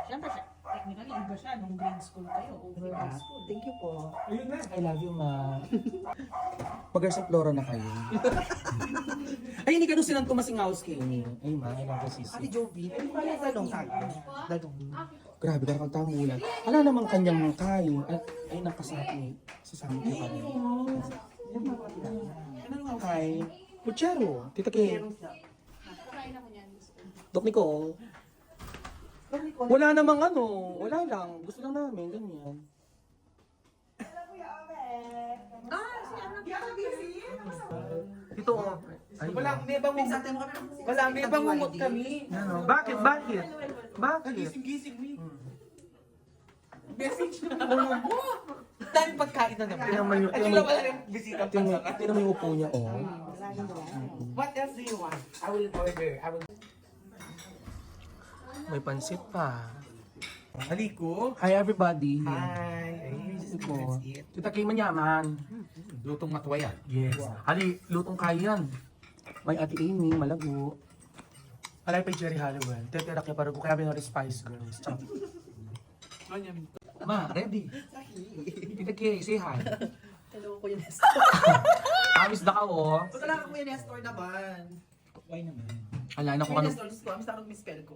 Siyempre, technically, iba siya nung grade school kayo. O grade school. Thank you po. Ayun na. I love you, ma. Mag-girls of Flora na kayo. Ay, hindi ka doon silang tumasingaws kayo. Ay, ma, I love you, Ate sisi. Jovi, ano ba yung tanong sa akin? Tanong. Grabe ka nakang tamulan. Ala namang kanyang kayo. Ay, nakasabi. Sasama ko pa rin. Ano naman kay? Puchero. Tita Kay. Dok Nicole. Wala namang ano. Wala lang. Gusto lang namin. Ganyan. Ito oh. Ay, may bangungot. Wala, may bangungot kami. ano? Bakit? Bakit? Bakit? Gising-gising ni. Message na mo. Dahil pagkain na naman. Tingnan mo yung- At sila wala rin bisita pa sa Tingnan mo yung upo niya, oh. What else do you want? I will order. I will... May pansit pa. Haliko. Hi, everybody. Hi. Ayun, just Ito. let's eat. Tita Kay manyaman. Lutong matwa yan. Yes. Hali, lutong kaya yan. May Ate Amy, malago. Alay pa Jerry Halliwell. Tetera kaya parang kaya binari Spice Girls. Chop. Ma, ready? Tita Kay, say hi. Hello, Kuya Nestor. Amis na ka, oh. Punta lang ako Kuya Nestor naman. Why naman? Ala na ko Kuya ano. Nestor, just ko. Amis na ako mag-spell ko.